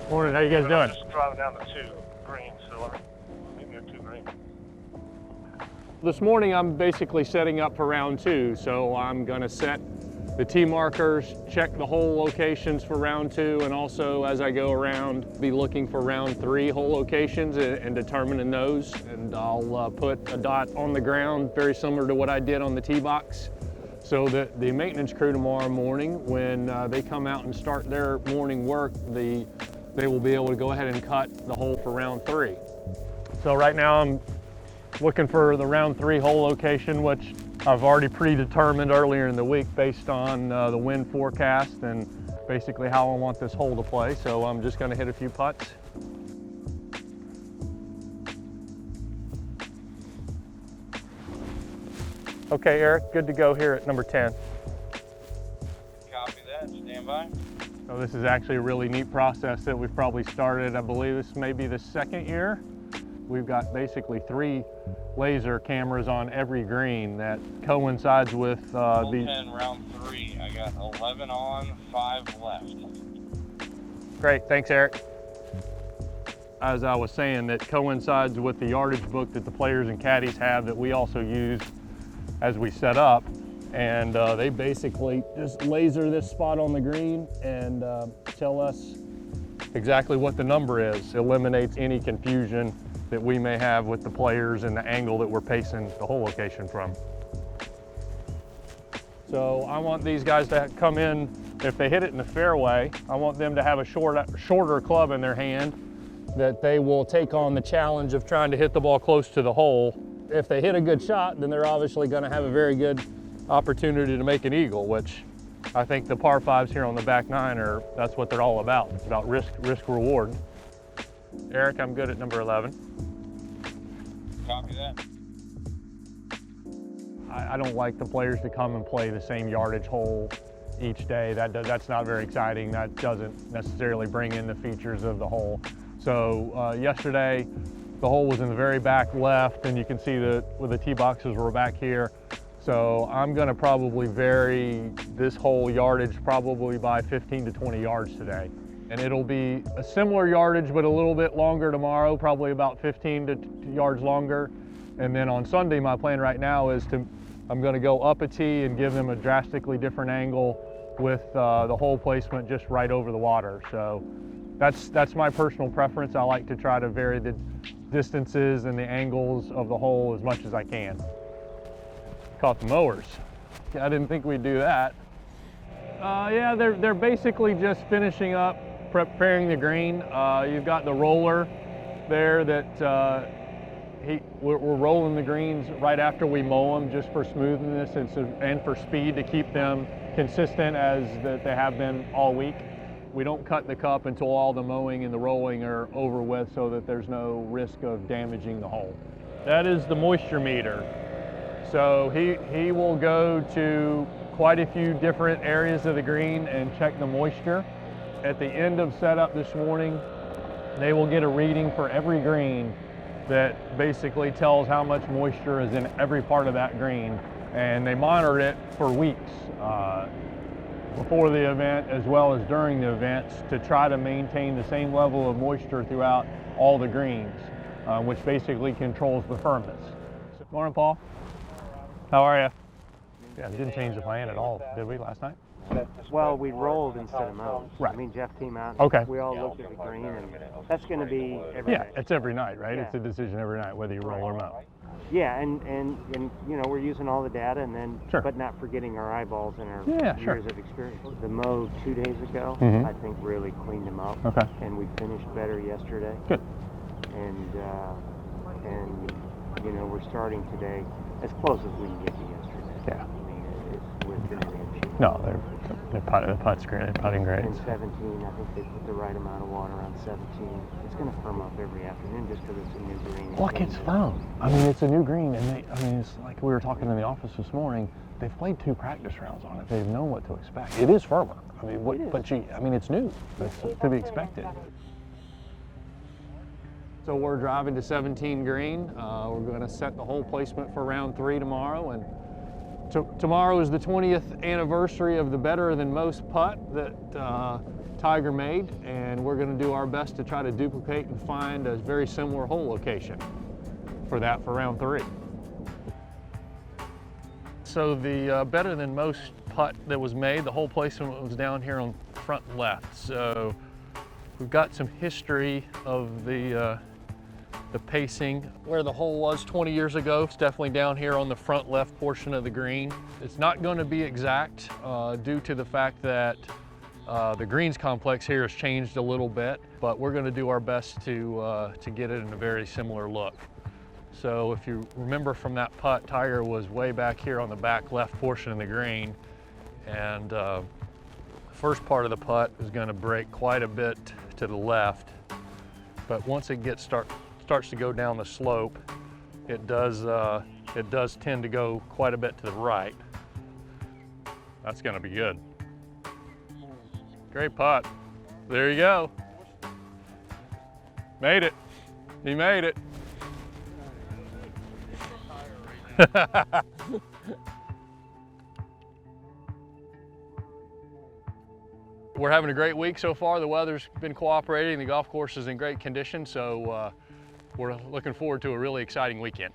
Morning, how you guys doing? Just driving down the 2 green, so let me meet me at 2 green. This morning I'm basically setting up for round 2, so I'm going to set the tee markers, check the hole locations for round 2, and also as I go around be looking for round 3 hole locations and determining those. And I'll put a dot on the ground very similar to what I did on the tee box, so that the maintenance crew tomorrow morning, when they come out and start their morning work, they will be able to go ahead and cut the hole for round 3. So right now I'm looking for the round 3 hole location, which I've already predetermined earlier in the week based on the wind forecast and basically how I want this hole to play. So I'm just going to hit a few putts. Okay, Eric, good to go here at number 10. Copy that, stand by. So this is actually a really neat process that we've probably started. I believe this may be the 2nd year. We've got basically 3 laser cameras on every green that coincides with Hole 10, round 3. I got 11 on, 5 left. Great, thanks, Eric. As I was saying, that coincides with the yardage book that the players and caddies have that we also use as we set up. And they basically just laser this spot on the green and tell us exactly what the number is. It eliminates any confusion that we may have with the players and the angle that we're pacing the hole location from. So I want these guys to come in, if they hit it in the fairway, I want them to have a shorter club in their hand that they will take on the challenge of trying to hit the ball close to the hole. If they hit a good shot, then they're obviously going to have a very good opportunity to make an eagle, which I think the par 5s here on the back 9 that's what they're all about. It's about risk reward. Eric, I'm good at number 11. Copy that. I don't like the players to come and play the same yardage hole each day. That's not very exciting. That doesn't necessarily bring in the features of the hole. So yesterday, the hole was in the very back left, and you can see that with the tee boxes were back here. So I'm going to probably vary this hole yardage probably by 15 to 20 yards today. And it'll be a similar yardage, but a little bit longer tomorrow, probably about 15 yards longer. And then on Sunday, my plan right now is I'm going to go up a tee and give them a drastically different angle with the hole placement just right over the water. So that's my personal preference. I like to try to vary the distances and the angles of the hole as much as I can. Caught the mowers. I didn't think we'd do that. Yeah, they're basically just finishing up, preparing the green. You've got the roller there that we're rolling the greens right after we mow them, just for smoothness and for speed, to keep them consistent as they have been all week. We don't cut the cup until all the mowing and the rolling are over with, so that there's no risk of damaging the hole. That is the moisture meter. So he will go to quite a few different areas of the green and check the moisture. At the end of setup this morning, they will get a reading for every green that basically tells how much moisture is in every part of that green. And they monitor it for weeks before the event as well as during the events, to try to maintain the same level of moisture throughout all the greens, which basically controls the firmness. Morning, Paul. How are you? Yeah, we didn't change the plan at all, did we, last night? Well, we rolled instead of mowed. Right. I mean, Jeff came out. Okay. We all looked at the green, and that's going to be every night. It's every night, right? Yeah. It's a decision every night, whether you roll or mow. Yeah, and you know, we're using all the data, and then, Sure. but not forgetting our eyeballs and our Sure. years of experience. The mow 2 days ago, Mhm. I think, really cleaned them up. Okay. And we finished better yesterday. Good. And you know, we're starting today as close as we can get to yesterday. Yeah. I mean, it's within an inch. No, the putt's great, the putting great. And 17, I think they put the right amount of water on 17. It's going to firm up every afternoon just because it's a new green. Look, it's firm. I mean, it's a new green, and it's like we were talking in the office this morning. They've played 2 practice rounds on it. They've known what to expect. It is firmer. I mean, it's new. It's to be expected. So we're driving to 17 green. We're going to set the hole placement for round 3 tomorrow, and Tomorrow is the 20th anniversary of the Better Than Most putt that Tiger made, and we're going to do our best to try to duplicate and find a very similar hole location for round 3. So the Better Than Most putt that was made, the hole placement was down here on front left. So we've got some history of the pacing. Where the hole was 20 years ago, it's definitely down here on the front left portion of the green. It's not going to be exact due to the fact that the greens complex here has changed a little bit, but we're going to do our best to get it in a very similar look. So if you remember from that putt, Tiger was way back here on the back left portion of the green, and the first part of the putt is going to break quite a bit to the left, but once it starts to go down the slope, it does tend to go quite a bit to the right. That's going to be good. Great putt. There you go. Made it. He made it. We're having a great week so far. The weather's been cooperating. The golf course is in great condition, so we're looking forward to a really exciting weekend.